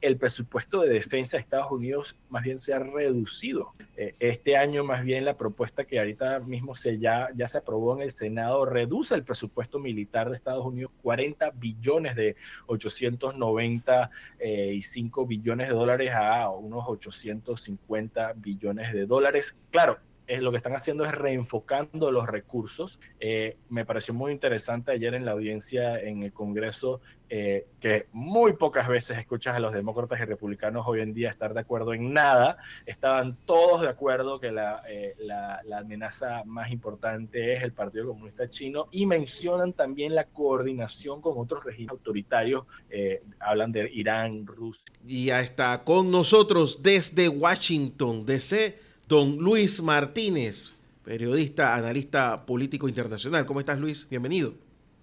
el presupuesto de defensa de Estados Unidos más bien se ha reducido. Este año más bien la propuesta que ahorita mismo ya se aprobó en el Senado reduce el presupuesto militar de Estados Unidos 40 billones de 895 billones de dólares a unos 850 billones de dólares. Claro, lo que están haciendo es reenfocando los recursos. Me pareció muy interesante ayer en la audiencia en el Congreso que muy pocas veces escuchas a los demócratas y republicanos hoy en día estar de acuerdo en nada. Estaban todos de acuerdo que la amenaza más importante es el Partido Comunista Chino y mencionan también la coordinación con otros regímenes autoritarios. Hablan de Irán, Rusia. Y ya está con nosotros desde Washington, D.C., don Luis Martínez, periodista, analista político internacional. ¿Cómo estás, Luis? Bienvenido.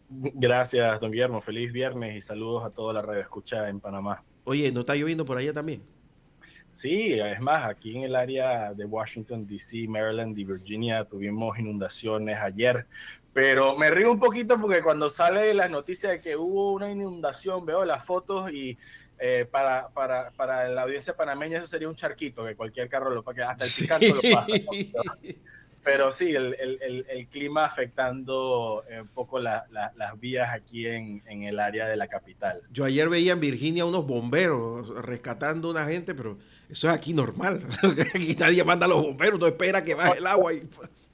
Gracias, don Guillermo. Feliz viernes y saludos a toda la radio escucha en Panamá. Oye, ¿no está lloviendo por allá también? Sí, es más, aquí en el área de Washington, D.C., Maryland y Virginia tuvimos inundaciones ayer, pero me río un poquito porque cuando sale la noticia de que hubo una inundación, veo las fotos y para la audiencia panameña eso sería un charquito, que cualquier carro lo pasa, hasta el picanto lo pasa, ¿no? Sí. Pero sí, el clima afectando un poco las vías aquí en el área de la capital. Yo ayer veía en Virginia unos bomberos rescatando a una gente, pero eso es aquí normal. Aquí nadie manda a los bomberos, no espera que baje el agua.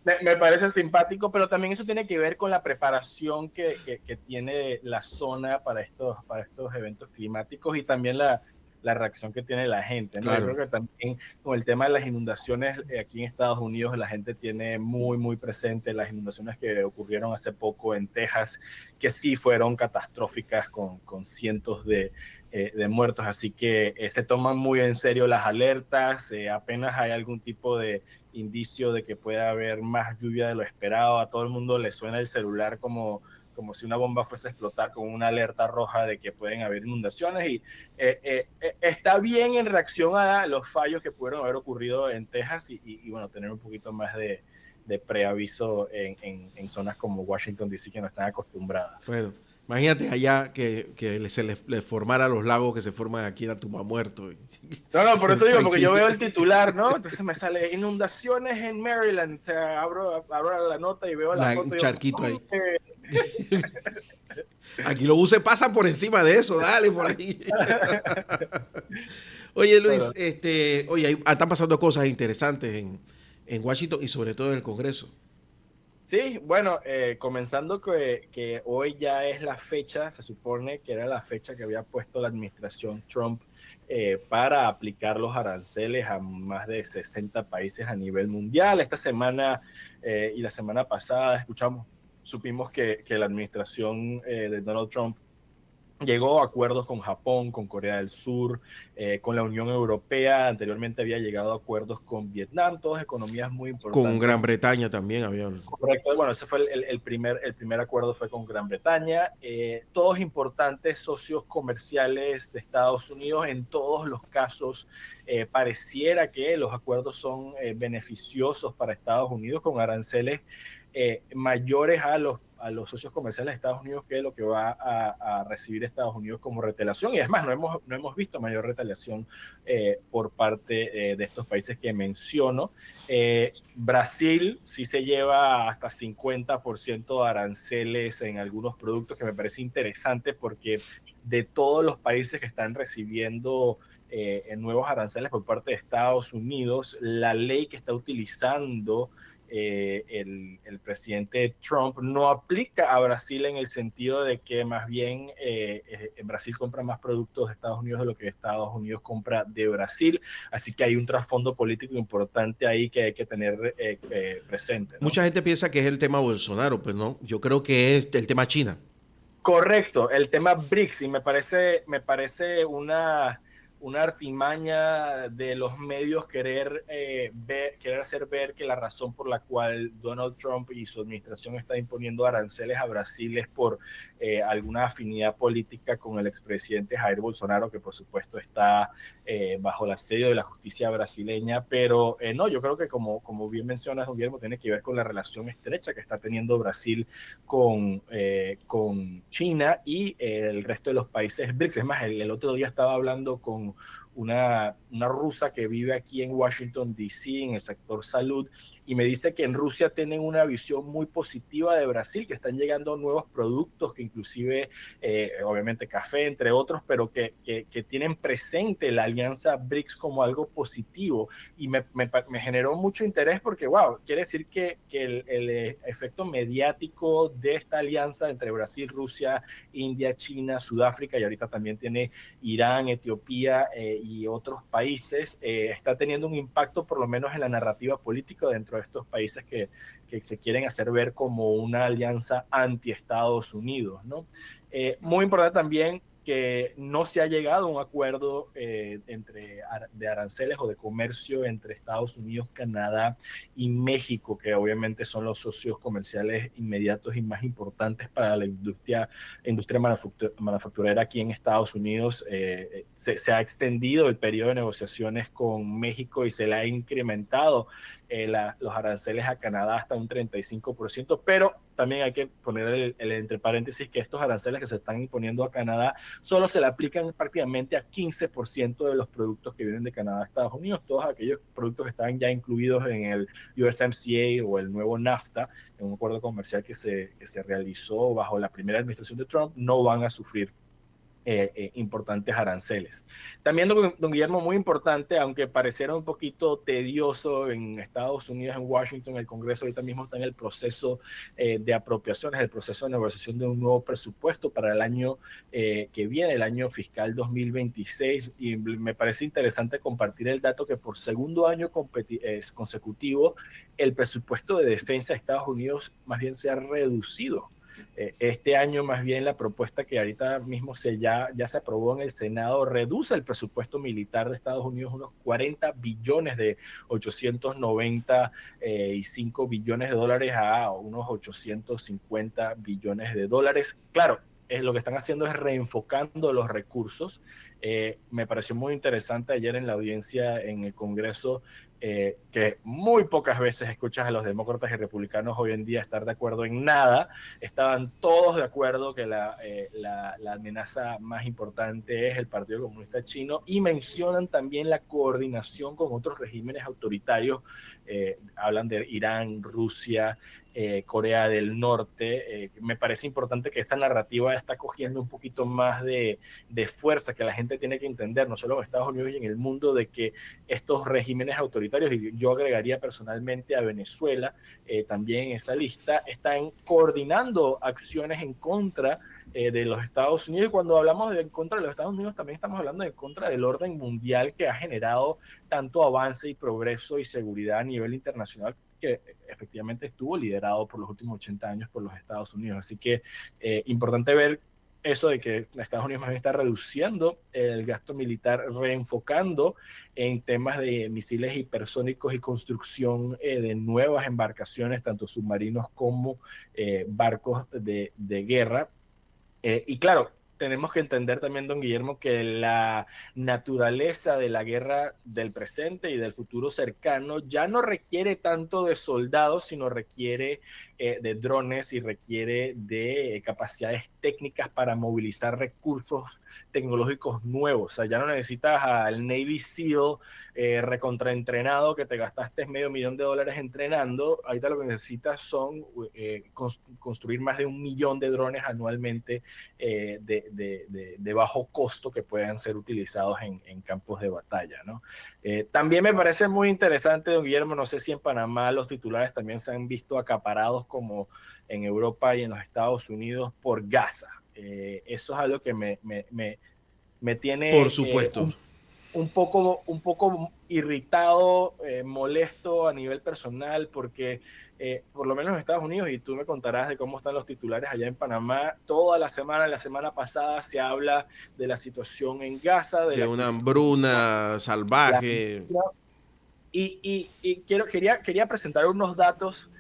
Me parece simpático, pero también eso tiene que ver con la preparación que tiene la zona para estos eventos climáticos y también la reacción que tiene la gente, ¿no? Yo Claro. creo que también con el tema de las inundaciones aquí en Estados Unidos la gente tiene muy, muy presente las inundaciones que ocurrieron hace poco en Texas, que sí fueron catastróficas con cientos de muertos, así que se toman muy en serio las alertas, apenas hay algún tipo de indicio de que pueda haber más lluvia de lo esperado, a todo el mundo le suena el celular como si una bomba fuese a explotar con una alerta roja de que pueden haber inundaciones y está bien en reacción a los fallos que pudieron haber ocurrido en Texas y bueno, tener un poquito más de preaviso en zonas como Washington, D.C. que no están acostumbradas. Bueno, imagínate allá que se le formara los lagos que se forman aquí en la tumba muerto. No, por eso digo, porque yo Tranquilo. veo el titular, ¿no? Entonces me sale inundaciones en Maryland. O sea, abro la nota y veo la Un foto y digo, charquito ahí. ¿dónde? Aquí los buses pasan por encima de eso, dale por ahí. Oye, Luis, Pero, están pasando cosas interesantes en Washington y sobre todo en el Congreso. sí, bueno, comenzando que hoy ya es la fecha, se supone que era la fecha que había puesto la administración Trump para aplicar los aranceles a más de 60 países a nivel mundial. Esta semana y la semana pasada supimos que la administración de Donald Trump llegó a acuerdos con Japón, con Corea del Sur, con la Unión Europea. Anteriormente había llegado a acuerdos con Vietnam, todas economías muy Con importantes. Gran Bretaña también había. Correcto, bueno, ese fue el primer acuerdo fue con Gran Bretaña, todos importantes socios comerciales de Estados Unidos, en todos los casos pareciera que los acuerdos son beneficiosos para Estados Unidos con aranceles mayores a los socios comerciales de Estados Unidos que lo que va a recibir Estados Unidos como retaliación. Y además no hemos visto mayor retaliación por parte de estos países que menciono. Brasil sí se lleva hasta 50% de aranceles en algunos productos, que me parece interesante porque de todos los países que están recibiendo nuevos aranceles por parte de Estados Unidos, la ley que está utilizando el presidente Trump no aplica a Brasil en el sentido de que más bien Brasil compra más productos de Estados Unidos de lo que Estados Unidos compra de Brasil, así que hay un trasfondo político importante ahí que hay que tener presente, ¿no? Mucha gente piensa que es el tema Bolsonaro, pues no, yo creo que es el tema China. Correcto, el tema BRICS, y me parece una artimaña de los medios querer hacer ver que la razón por la cual Donald Trump y su administración está imponiendo aranceles a Brasil es por alguna afinidad política con el expresidente Jair Bolsonaro, que por supuesto está bajo el asedio de la justicia brasileña, pero no, yo creo que como bien mencionas, Guillermo, tiene que ver con la relación estrecha que está teniendo Brasil con China y el resto de los países BRICS. Es más, el otro día estaba hablando con una rusa que vive aquí en Washington, D.C., en el sector salud, y me dice que en Rusia tienen una visión muy positiva de Brasil, que están llegando nuevos productos, que inclusive, obviamente café, entre otros, pero que tienen presente la alianza BRICS como algo positivo. Y me generó mucho interés porque, wow, quiere decir que el efecto mediático de esta alianza entre Brasil, Rusia, India, China, Sudáfrica, y ahorita también tiene Irán, Etiopía y otros países, está teniendo un impacto por lo menos en la narrativa política dentro de estos países que se quieren hacer ver como una alianza anti-Estados Unidos, ¿no? Muy importante también que no se ha llegado a un acuerdo de aranceles o de comercio entre Estados Unidos, Canadá y México, que obviamente son los socios comerciales inmediatos y más importantes para la industria manufacturera aquí en Estados Unidos. Se ha extendido el periodo de negociaciones con México y se le ha incrementado los aranceles a Canadá hasta un 35%, pero también hay que poner entre paréntesis que estos aranceles que se están imponiendo a Canadá solo se le aplican prácticamente a 15% de los productos que vienen de Canadá a Estados Unidos. Todos aquellos productos que están ya incluidos en el USMCA o el nuevo NAFTA, en un acuerdo comercial que se realizó bajo la primera administración de Trump, no van a sufrir importantes aranceles. También, don Guillermo, muy importante, aunque pareciera un poquito tedioso en Estados Unidos, en Washington, el Congreso ahorita mismo está en el proceso de apropiaciones, el proceso de negociación de un nuevo presupuesto para el año que viene, el año fiscal 2026, y me parece interesante compartir el dato que por segundo año consecutivo el presupuesto de defensa de Estados Unidos más bien se ha reducido. Este año más bien la propuesta que ahorita mismo ya se aprobó en el Senado reduce el presupuesto militar de Estados Unidos unos 40 billones de 895 billones de dólares a unos 850 billones de dólares. Claro, lo que están haciendo es reenfocando los recursos. Me pareció muy interesante ayer en la audiencia en el Congreso que muy pocas veces escuchas a los demócratas y republicanos hoy en día estar de acuerdo en nada. Estaban todos de acuerdo que la amenaza más importante es el Partido Comunista Chino, y mencionan también la coordinación con otros regímenes autoritarios. Hablan de Irán, Rusia, Corea del Norte. Me parece importante que esta narrativa está cogiendo un poquito más de fuerza, que la gente tiene que entender, no solo en Estados Unidos y en el mundo, de que estos regímenes autoritarios, y yo agregaría personalmente a Venezuela también en esa lista, están coordinando acciones en contra de los Estados Unidos. Y cuando hablamos de en contra de los Estados Unidos, también estamos hablando de contra del orden mundial que ha generado tanto avance y progreso y seguridad a nivel internacional, que efectivamente estuvo liderado por los últimos 80 años por los Estados Unidos. Así que importante ver eso de que Estados Unidos está reduciendo el gasto militar, reenfocando en temas de misiles hipersónicos y construcción de nuevas embarcaciones, tanto submarinos como barcos de guerra. Y claro, tenemos que entender también, don Guillermo, que la naturaleza de la guerra del presente y del futuro cercano ya no requiere tanto de soldados, sino requiere de drones y requiere de capacidades técnicas para movilizar recursos tecnológicos nuevos. O sea, ya no necesitas al Navy SEAL recontraentrenado que te gastaste $500,000 entrenando. Ahorita lo que necesitas son construir más de 1 millón de drones anualmente de bajo costo que puedan ser utilizados en campos de batalla, ¿no? También me parece muy interesante, don Guillermo, no sé si en Panamá los titulares también se han visto acaparados como en Europa y en los Estados Unidos por Gaza. Eso es algo que me Por tiene supuesto. un poco irritado, molesto a nivel personal, porque por lo menos en Estados Unidos, y tú me contarás de cómo están los titulares allá en Panamá, toda la semana pasada se habla de la situación en Gaza, de De la una crisis hambruna humanitaria, salvaje. quería presentar unos datos,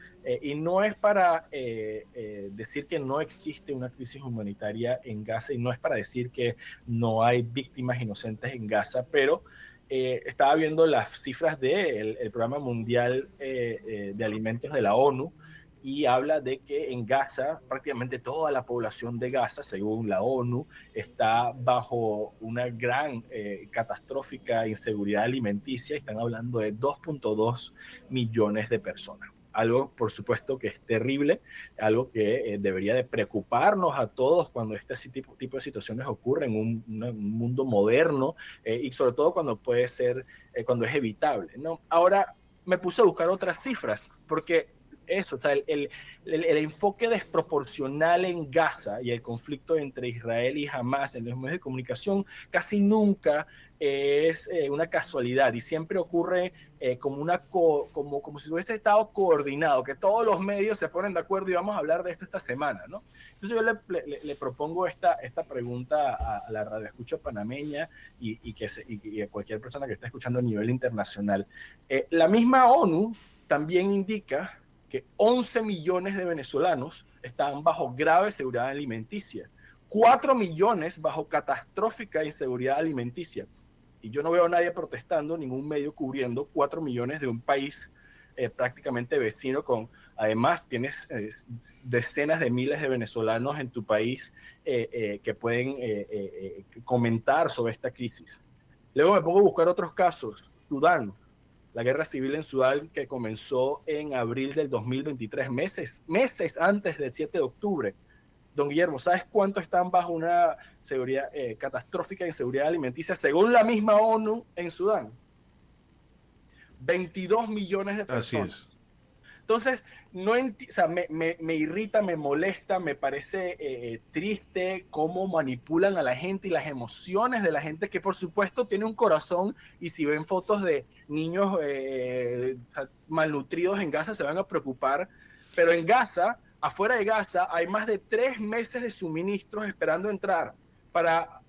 y no es para decir que no existe una crisis humanitaria en Gaza, y no es para decir que no hay víctimas inocentes en Gaza, pero estaba viendo las cifras del el Programa Mundial de Alimentos de la ONU, y habla de que en Gaza, prácticamente toda la población de Gaza, según la ONU, está bajo una gran catastrófica inseguridad alimenticia. Están hablando de 2.2 millones de personas. Algo, por supuesto, que es terrible, algo que debería de preocuparnos a todos cuando este tipo de situaciones ocurren en un mundo moderno, y sobre todo cuando puede ser, cuando es evitable, ¿no? Ahora, me puse a buscar otras cifras, porque eso, o sea, el enfoque desproporcional en Gaza y el conflicto entre Israel y Hamas en los medios de comunicación casi nunca es una casualidad, y siempre ocurre como si hubiese estado coordinado, que todos los medios se ponen de acuerdo y vamos a hablar de esto esta semana, ¿no? Entonces yo le propongo esta pregunta a la radio escucha panameña y a cualquier persona que esté escuchando a nivel internacional. La misma ONU también indica que 11 millones de venezolanos estaban bajo grave inseguridad alimenticia, 4 millones bajo catastrófica inseguridad alimenticia. Y yo no veo a nadie protestando, ningún medio cubriendo 4 millones de un país prácticamente vecino con, además tienes decenas de miles de venezolanos en tu país que pueden comentar sobre esta crisis. Luego me pongo a buscar otros casos. Sudán, la guerra civil en Sudán, que comenzó en abril del 2023, meses antes del 7 de octubre. Don Guillermo, ¿sabes cuánto están bajo una seguridad catastrófica de inseguridad alimenticia según la misma ONU en Sudán? 22 millones de Así personas. es. Entonces, no o sea, me irrita, me molesta, me parece triste cómo manipulan a la gente y las emociones de la gente, que por supuesto tiene un corazón, y si ven fotos de niños malnutridos en Gaza se van a preocupar, pero en Gaza, afuera de Gaza, hay más de 3 meses de suministros esperando entrar para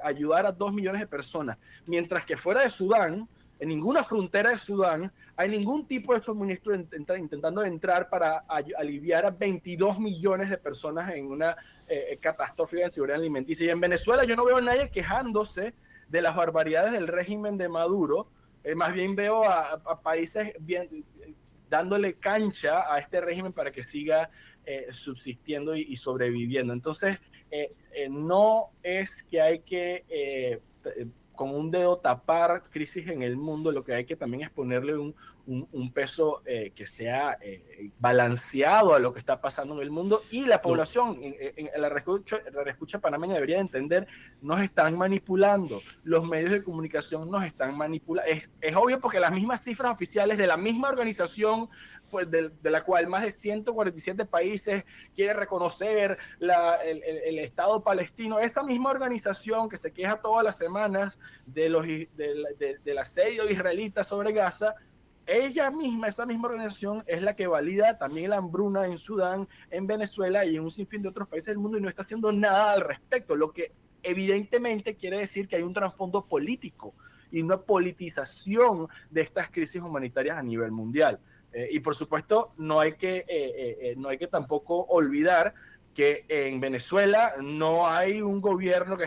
ayudar a 2 millones de personas, mientras que fuera de Sudán, en ninguna frontera de Sudán, hay ningún tipo de suministro intentando entrar para aliviar a 22 millones de personas en una catástrofe de seguridad alimenticia. Y en Venezuela yo no veo a nadie quejándose de las barbaridades del régimen de Maduro. Más bien veo a países dándole cancha a este régimen para que siga subsistiendo y sobreviviendo. Entonces, no es que hay que con un dedo tapar crisis en el mundo, lo que hay que también es ponerle un peso que sea balanceado a lo que está pasando en el mundo, y la No, población en la escucha panameña debería de entender, nos están manipulando, los medios de comunicación nos están manipulando, es obvio, porque las mismas cifras oficiales de la misma organización, pues de la cual más de 147 países quiere reconocer el Estado palestino, esa misma organización que se queja todas las semanas del asedio israelita sobre Gaza, ella misma, esa misma organización, es la que valida también la hambruna en Sudán, en Venezuela y en un sinfín de otros países del mundo, y no está haciendo nada al respecto, lo que evidentemente quiere decir que hay un trasfondo político y una politización de estas crisis humanitarias a nivel mundial. Y por supuesto, no hay que tampoco olvidar que en Venezuela no hay un gobierno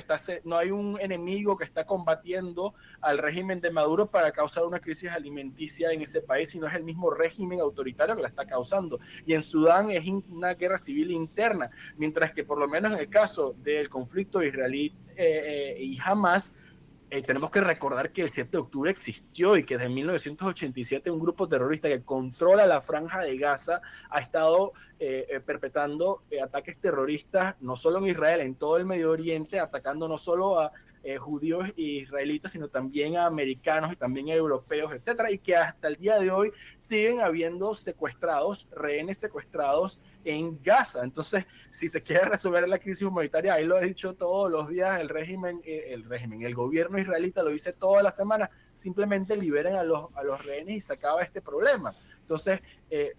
no hay un enemigo que está combatiendo al régimen de Maduro para causar una crisis alimenticia en ese país, sino es el mismo régimen autoritario que la está causando. Y en Sudán es una guerra civil interna, mientras que por lo menos en el caso del conflicto israelí y Hamas, tenemos que recordar que el 7 de octubre existió, y que desde 1987 un grupo terrorista que controla la franja de Gaza ha estado perpetrando ataques terroristas no solo en Israel, en todo el Medio Oriente, atacando no solo a judíos e israelitas, sino también a americanos y también a europeos, etcétera, y que hasta el día de hoy siguen habiendo rehenes secuestrados en Gaza. Entonces, si se quiere resolver la crisis humanitaria, ahí lo he dicho todos los días, el gobierno israelita lo dice toda la semana, simplemente liberen a los rehenes y se acaba este problema. Entonces,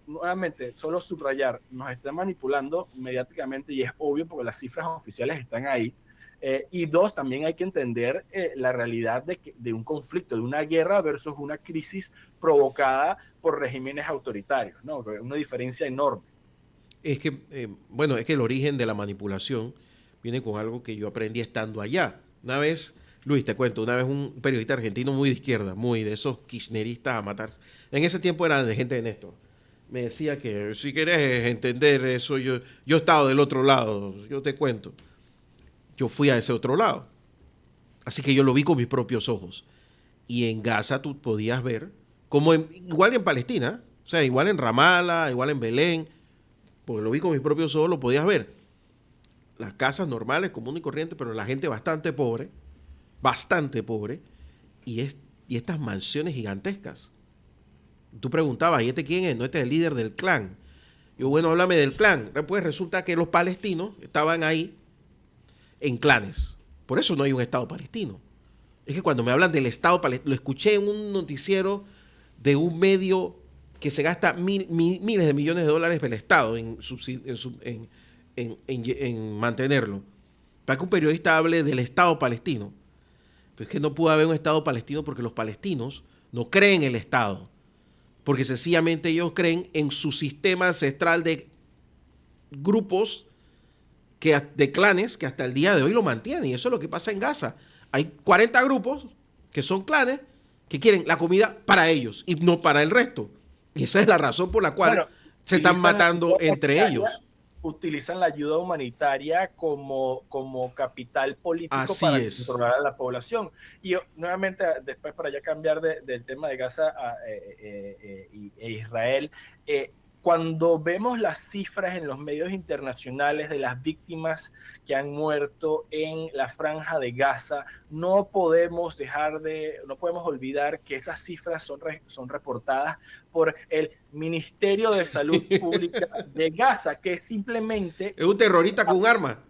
nuevamente, solo subrayar, nos están manipulando mediáticamente, y es obvio porque las cifras oficiales están ahí. Y dos, también hay que entender la realidad de un conflicto, de una guerra versus una crisis provocada por regímenes autoritarios, ¿no? Una diferencia enorme. es que, bueno, es que el origen de la manipulación viene con algo que yo aprendí estando allá. Una vez, Luis, te cuento, una vez un periodista argentino muy de izquierda, muy de esos kirchneristas a matar. En ese tiempo era de gente de Néstor. me decía que si querés entender eso, yo he estado del otro lado, yo te cuento. Yo fui a ese otro lado. Así que yo lo vi con mis propios ojos. Y en Gaza tú podías ver, igual en Palestina, o sea, igual en Ramallah, igual en Belén, porque lo vi con mis propios ojos, lo podías ver. Las casas normales, común y corriente, pero la gente bastante pobre, y, y estas mansiones gigantescas. Tú preguntabas, ¿y este quién es? No, este es el líder del clan. Yo, bueno, háblame del clan. Pues resulta que los palestinos estaban ahí en clanes. Por eso no hay un Estado palestino. Es que cuando me hablan del Estado palestino, lo escuché en un noticiero de un medio que se gasta miles de millones de dólares del Estado en mantenerlo. Para que un periodista hable del Estado palestino. Pero es que no pudo haber un Estado palestino porque los palestinos no creen en el Estado. Porque sencillamente ellos creen en su sistema ancestral de grupos, de clanes, que hasta el día de hoy lo mantienen. Y eso es lo que pasa en Gaza. Hay 40 grupos que son clanes que quieren la comida para ellos y no para el resto. Y esa es la razón por la cual se están matando entre ellos. Utilizan la ayuda humanitaria como capital político para controlar a la población. Y yo, nuevamente, después para ya cambiar del tema de Gaza e Israel, cuando vemos las cifras en los medios internacionales de las víctimas que han muerto en la franja de Gaza, no podemos olvidar que esas cifras son reportadas por el Ministerio de Salud Pública de Gaza, que simplemente es un terrorista con un arma.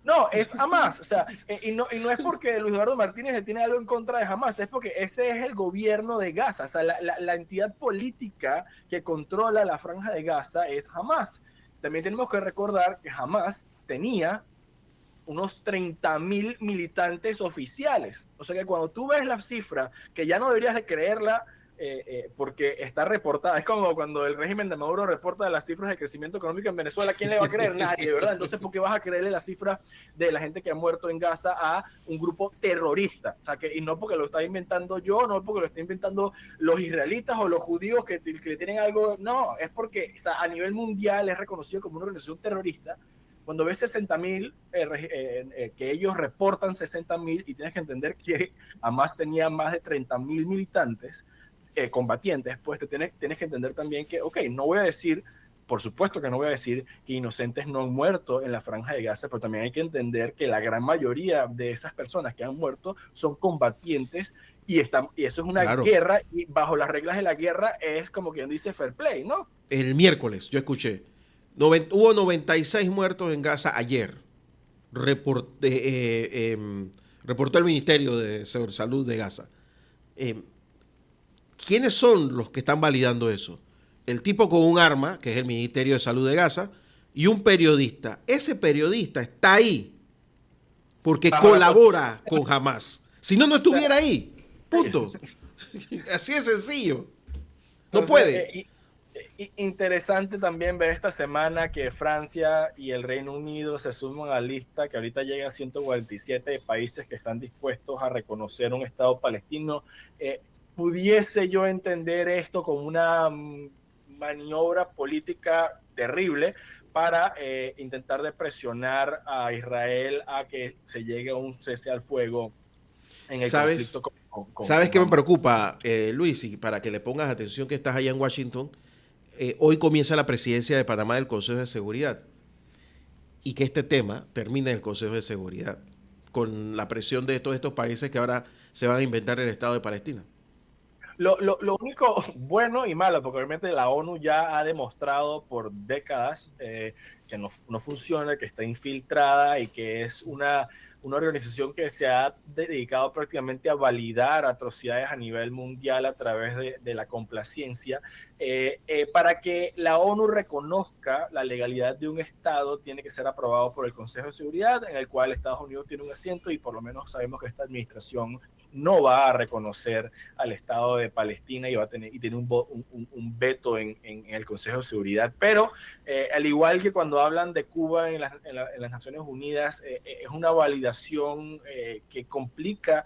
No, es Hamas, o sea, y no es porque Luis Eduardo Martínez le tiene algo en contra de Hamas, es porque ese es el gobierno de Gaza, o sea, la entidad política que controla la franja de Gaza es Hamas. También tenemos que recordar que Hamas tenía unos 30,000 militantes oficiales, o sea que cuando tú ves la cifra, que ya no deberías de creerla, porque está reportada. Es como cuando el régimen de Maduro reporta las cifras de crecimiento económico en Venezuela. ¿Quién le va a creer? Nadie, ¿verdad? Entonces, ¿por qué vas a creerle las cifras de la gente que ha muerto en Gaza a un grupo terrorista? O sea, y no porque lo está inventando yo, no porque lo está inventando los israelitas o los judíos que le tienen algo. No, es porque, o sea, a nivel mundial es reconocido como una organización terrorista. Cuando ves 60,000, que ellos reportan 60,000, y tienes que entender que Hamas tenía más de 30,000 militantes, combatientes, pues tienes que entender también que, ok, no voy a decir, por supuesto que no voy a decir que inocentes no han muerto en la franja de Gaza, pero también hay que entender que la gran mayoría de esas personas que han muerto son combatientes y eso es una guerra, y bajo las reglas de la guerra es como quien dice fair play, ¿no? El miércoles yo escuché, hubo 96 muertos en Gaza ayer, reportó el Ministerio de Salud de Gaza. ¿Quiénes son los que están validando eso? El tipo con un arma, que es el Ministerio de Salud de Gaza, y un periodista. Ese periodista está ahí porque colabora con Hamas. Si no, no estuviera ahí. Punto. Así es sencillo. No entonces, puede. Interesante también ver esta semana que Francia y el Reino Unido se suman a la lista que ahorita llega a 147 países que están dispuestos a reconocer un Estado palestino. Pudiese yo entender esto como una maniobra política terrible para intentar de presionar a Israel a que se llegue a un cese al fuego en el conflicto ¿Sabes qué me preocupa, Luis? Y para que le pongas atención que estás allá en Washington, hoy comienza la presidencia de Panamá del Consejo de Seguridad y que este tema termine en el Consejo de Seguridad con la presión de todos estos países que ahora se van a inventar el Estado de Palestina. Lo único bueno y malo, porque obviamente la ONU ya ha demostrado por décadas que no funciona, que está infiltrada y que es una organización que se ha dedicado prácticamente a validar atrocidades a nivel mundial a través de la complacencia. Para que la ONU reconozca la legalidad de un Estado, tiene que ser aprobado por el Consejo de Seguridad, en el cual Estados Unidos tiene un asiento, y por lo menos sabemos que esta administración no va a reconocer al Estado de Palestina y tiene un veto en el Consejo de Seguridad. Pero al igual que cuando hablan de Cuba en las Naciones Unidas, es una validación situación que complica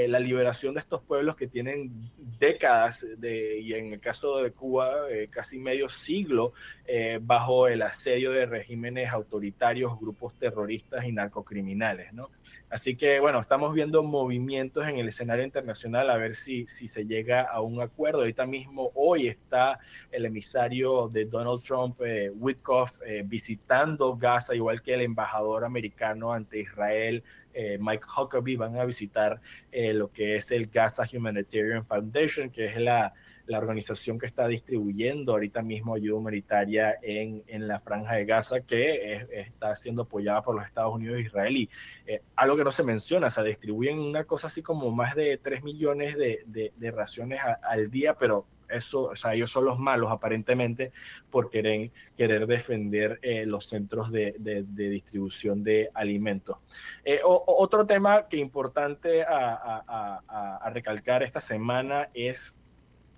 la liberación de estos pueblos que tienen décadas, y en el caso de Cuba, casi medio siglo, bajo el asedio de regímenes autoritarios, grupos terroristas y narcocriminales, ¿no? Así que, bueno, estamos viendo movimientos en el escenario internacional a ver si se llega a un acuerdo. Ahorita mismo, hoy está el emisario de Donald Trump, Witkoff, visitando Gaza, igual que el embajador americano ante Israel, Mike Huckabee. Van a visitar lo que es el Gaza Humanitarian Foundation, que es la organización que está distribuyendo ahorita mismo ayuda humanitaria en la franja de Gaza, que está siendo apoyada por los Estados Unidos e Israel. Y algo que no se menciona, se distribuyen una cosa así como más de 3 millones de raciones al día, pero eso, o sea, ellos son los malos aparentemente por querer defender los centros de distribución de alimentos. Otro tema que es importante a recalcar esta semana es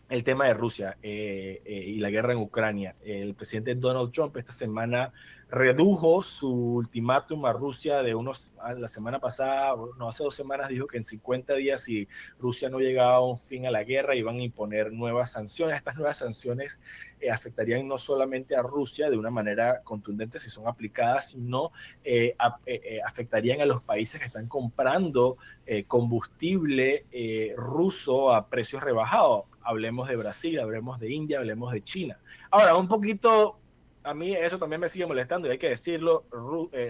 el tema de Rusia y la guerra en Ucrania. El presidente Donald Trump esta semana redujo su ultimátum a Rusia la semana pasada, no, hace 2 semanas, dijo que en 50 días, si Rusia no llegaba a un fin a la guerra, iban a imponer nuevas sanciones. Estas nuevas sanciones afectarían no solamente a Rusia de una manera contundente si son aplicadas, sino afectarían a los países que están comprando combustible ruso a precios rebajados. Hablemos de Brasil, hablemos de India, hablemos de China. Ahora, un poquito, a mí eso también me sigue molestando y hay que decirlo,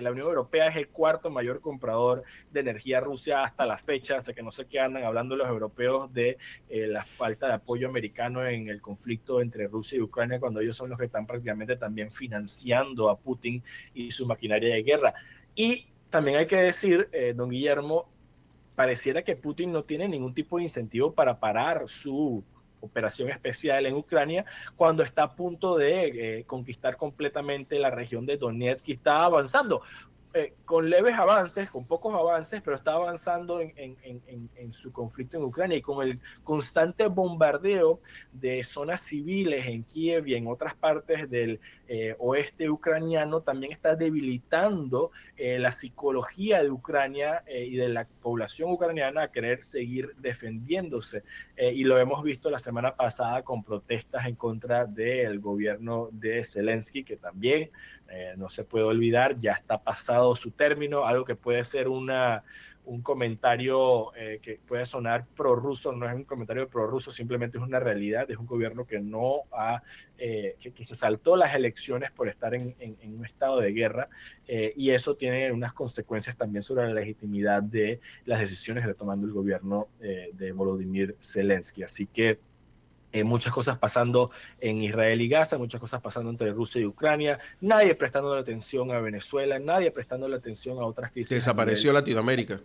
la Unión Europea es el cuarto mayor comprador de energía Rusia hasta la fecha, o sea que no sé qué andan hablando los europeos de la falta de apoyo americano en el conflicto entre Rusia y Ucrania, cuando ellos son los que están prácticamente también financiando a Putin y su maquinaria de guerra. Y también hay que decir, don Guillermo, pareciera que Putin no tiene ningún tipo de incentivo para parar su operación especial en Ucrania cuando está a punto de conquistar completamente la región de Donetsk y está avanzando. Con leves avances, con pocos avances, pero está avanzando en su conflicto en Ucrania, y con el constante bombardeo de zonas civiles en Kiev y en otras partes del oeste ucraniano, también está debilitando la psicología de Ucrania y de la población ucraniana a querer seguir defendiéndose. Y lo hemos visto la semana pasada con protestas en contra del gobierno de Zelensky, que también no se puede olvidar, ya está pasado su término, algo que puede ser un comentario que puede sonar prorruso. No es un comentario prorruso, simplemente es una realidad. Es un gobierno que no que se saltó las elecciones por estar en un estado de guerra, y eso tiene unas consecuencias también sobre la legitimidad de las decisiones que está tomando el gobierno de Volodymyr Zelensky. Así que muchas cosas pasando en Israel y Gaza, muchas cosas pasando entre Rusia y Ucrania, nadie prestando la atención a Venezuela, nadie prestando la atención a otras crisis a nivel Desapareció Latinoamérica.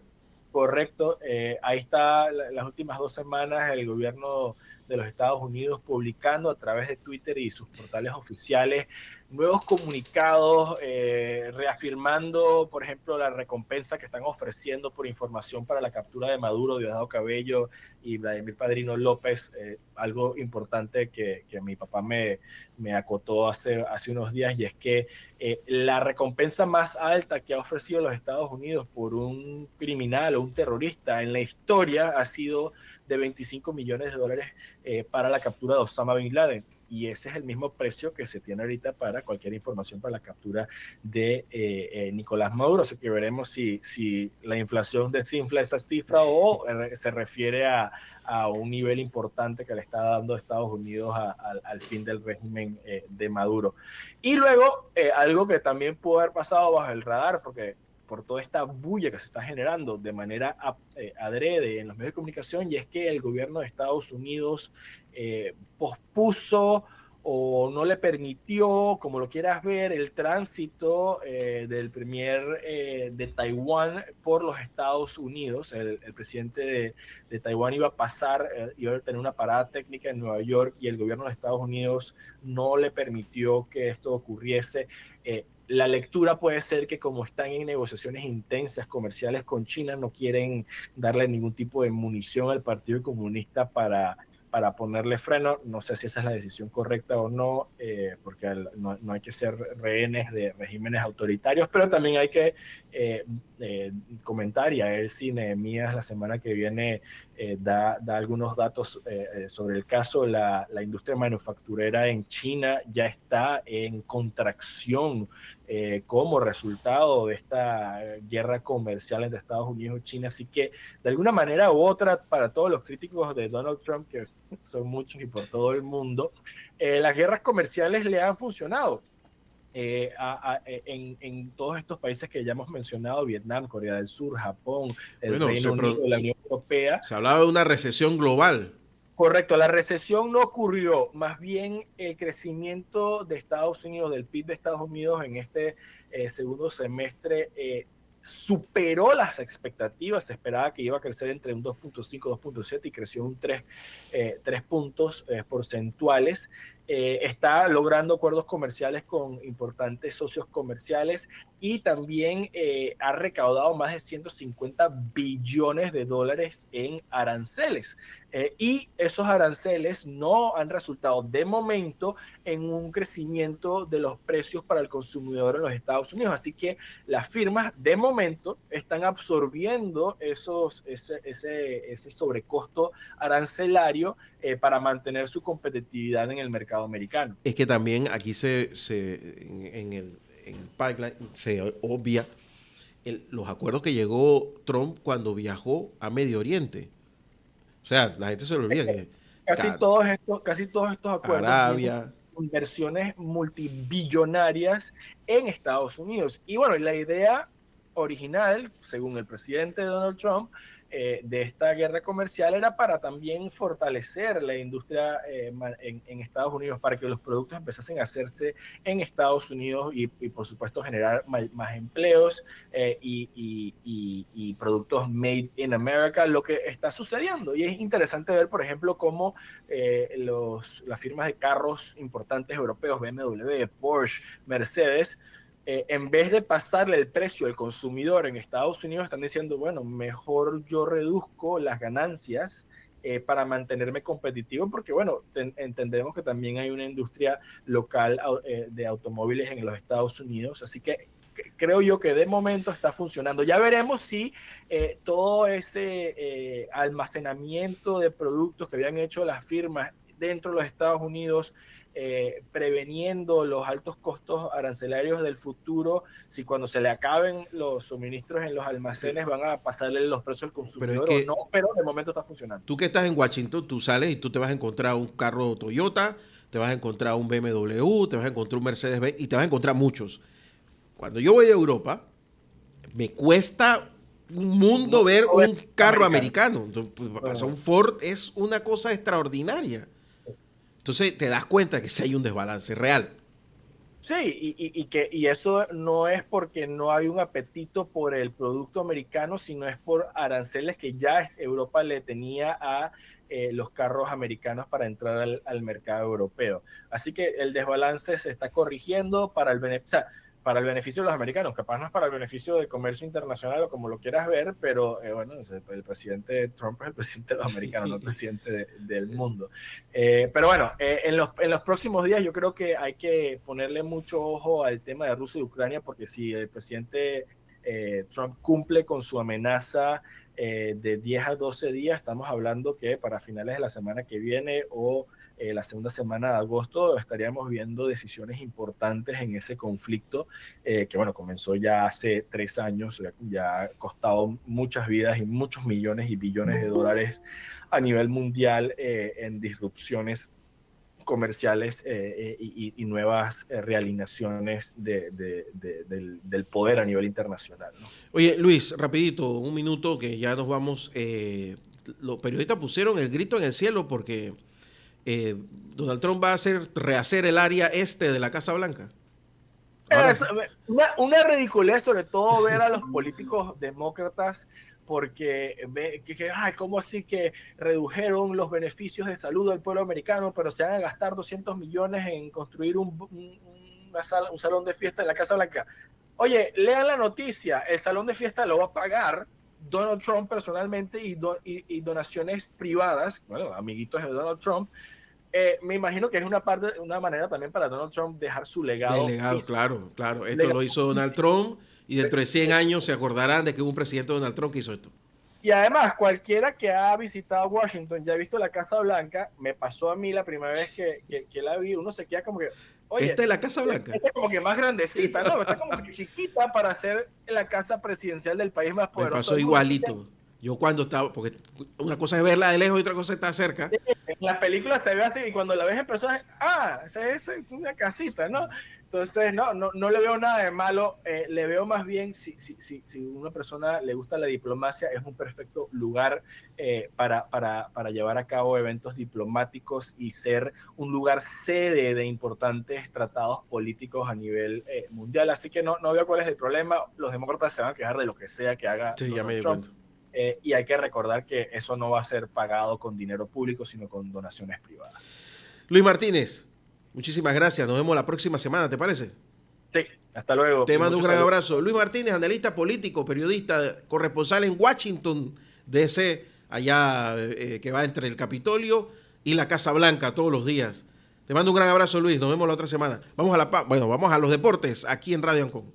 correcto. Ahí está las últimas 2 semanas el gobierno de los Estados Unidos publicando a través de Twitter y sus portales oficiales nuevos comunicados, reafirmando, por ejemplo, la recompensa que están ofreciendo por información para la captura de Maduro, Diosdado Cabello y Vladimir Padrino López. Algo importante que mi papá me acotó hace unos días, y es que la recompensa más alta que ha ofrecido los Estados Unidos por un criminal o un terrorista en la historia ha sido de $25 millones para la captura de Osama Bin Laden. Y ese es el mismo precio que se tiene ahorita para cualquier información para la captura de Nicolás Maduro. Así que veremos si la inflación desinfla esa cifra o se refiere a un nivel importante que le está dando Estados Unidos al fin del régimen de Maduro. Y luego, algo que también pudo haber pasado bajo el radar, porque por toda esta bulla que se está generando de manera adrede en los medios de comunicación, y es que el gobierno de Estados Unidos pospuso o no le permitió, como lo quieras ver, el tránsito del premier de Taiwán por los Estados Unidos. El presidente de Taiwán iba a pasar, iba a tener una parada técnica en Nueva York, y el gobierno de Estados Unidos no le permitió que esto ocurriese. La lectura puede ser que, como están en negociaciones intensas comerciales con China, no quieren darle ningún tipo de munición al Partido Comunista para ponerle freno. No sé si esa es la decisión correcta o no, porque no hay que ser rehenes de regímenes autoritarios, pero también hay que comentar, y a ver si Nehemías la semana que viene da algunos datos sobre el caso. La industria manufacturera en China ya está en contracción como resultado de esta guerra comercial entre Estados Unidos y China. Así que de alguna manera u otra, para todos los críticos de Donald Trump, que son muchos y por todo el mundo, las guerras comerciales le han funcionado. En todos estos países que ya hemos mencionado: Vietnam, Corea del Sur, Japón, el Bueno, Reino Unido, la Unión Europea. se hablaba de una recesión global. Correcto, la recesión no ocurrió, más bien el crecimiento de Estados Unidos, del PIB de Estados Unidos en este segundo semestre, superó las expectativas. Se esperaba que iba a crecer entre un 2.5 y 2.7 y creció un 3 puntos porcentuales. Está logrando acuerdos comerciales con importantes socios comerciales y también ha recaudado más de 150 billones de dólares en aranceles. Y esos aranceles no han resultado de momento en un crecimiento de los precios para el consumidor en los Estados Unidos. Así que las firmas de momento están absorbiendo ese sobrecosto arancelario para mantener su competitividad en el mercado americano. Es que también aquí en el pipeline se obvia los acuerdos que llegó Trump cuando viajó a Medio Oriente. O sea, la gente se le olvida que Casi todos estos acuerdos vienen Arabia, con inversiones multibillonarias en Estados Unidos. Y bueno, la idea original, según el presidente Donald Trump, de esta guerra comercial era para también fortalecer la industria en Estados Unidos, para que los productos empezasen a hacerse en Estados Unidos y por supuesto generar más empleos y productos made in America, lo que está sucediendo. Y es interesante ver, por ejemplo, cómo las firmas de carros importantes europeos, BMW, Porsche, Mercedes, en vez de pasarle el precio al consumidor en Estados Unidos, están diciendo, bueno, mejor yo reduzco las ganancias para mantenerme competitivo, porque bueno, entendemos que también hay una industria local de automóviles en los Estados Unidos. Así que creo yo que de momento está funcionando. Ya veremos si todo ese almacenamiento de productos que habían hecho las firmas dentro de los Estados Unidos, preveniendo los altos costos arancelarios del futuro, si cuando se le acaben los suministros en los almacenes van a pasarle los precios al pero es consumidor o no, que pero de momento está funcionando. tú que estás en Washington, tú sales y tú te vas a encontrar un carro Toyota, te vas a encontrar un BMW, te vas a encontrar un Mercedes-Benz y te vas a encontrar muchos. Cuando yo voy a Europa, me cuesta un mundo ver un carro americano. Entonces, pues, un Ford es una cosa extraordinaria. Entonces te das cuenta que sí hay un desbalance real. Sí, y eso no es porque no hay un apetito por el producto americano, sino es por aranceles que ya Europa le tenía a los carros americanos para entrar al mercado europeo. Así que el desbalance se está corrigiendo para el beneficio. O sea, para el beneficio de los americanos, capaz no es para el beneficio del comercio internacional o como lo quieras ver, pero bueno, el presidente Trump es el presidente de los americanos, no el presidente del mundo. Pero bueno, en los próximos días yo creo que hay que ponerle mucho ojo al tema de Rusia y Ucrania, porque si el presidente Trump cumple con su amenaza de 10 a 12 días, estamos hablando que para finales de la semana que viene o la segunda semana de agosto estaríamos viendo decisiones importantes en ese conflicto que bueno, comenzó ya hace 3 años, ya ha costado muchas vidas y muchos millones y billones de dólares a nivel mundial en disrupciones comerciales y nuevas realineaciones del poder a nivel internacional, ¿no? Oye, Luis, rapidito, un minuto que ya nos vamos. Los periodistas pusieron el grito en el cielo porque eh, Donald Trump va a rehacer el área este de la Casa Blanca. Ahora, Es una ridiculez, sobre todo ver a los políticos demócratas, porque ay, ¿cómo así que redujeron los beneficios de salud del pueblo americano, pero se van a gastar 200 millones en construir un salón de fiesta en la Casa Blanca? Oye, lean la noticia, el salón de fiesta lo va a pagar Donald Trump personalmente y donaciones privadas, bueno, amiguitos de Donald Trump, me imagino que es una manera también para Donald Trump dejar su legado Delegado, físico. claro, claro. Esto Legado lo hizo Donald físico. Trump y dentro de 100 años se acordarán de que hubo un presidente Donald Trump que hizo esto. Y además, cualquiera que ha visitado Washington, ya ha visto la Casa Blanca, me pasó a mí la primera vez que la vi, uno se queda como que, oye, Esta es la Casa Blanca. esta es como que más grandecita, ¿no? Está como que chiquita para ser la casa presidencial del país más Me poderoso pasó del mundo. Así que igualito. Yo cuando estaba, porque una cosa es verla de lejos y otra cosa es estar cerca. en las películas se ve así y cuando la ves en persona, esa es una casita, ¿no? Entonces, no le veo nada de malo, le veo más bien, si una persona le gusta la diplomacia, es un perfecto lugar para llevar a cabo eventos diplomáticos y ser un lugar sede de importantes tratados políticos a nivel mundial. Así que no veo cuál es el problema. Los demócratas se van a quejar de lo que sea que haga Sí, ya me Donald di Trump. cuenta. Y hay que recordar que eso no va a ser pagado con dinero público, sino con donaciones privadas. Luis Martínez, muchísimas gracias. Nos vemos la próxima semana, ¿te parece? Sí, hasta luego Te y mando un muchos gran saludos. abrazo. Luis Martínez, analista político, periodista, corresponsal en Washington, D.C., allá que va entre el Capitolio y la Casa Blanca todos los días. Te mando un gran abrazo, Luis. Nos vemos la otra semana. Vamos a vamos a los deportes aquí en Radio Ancon.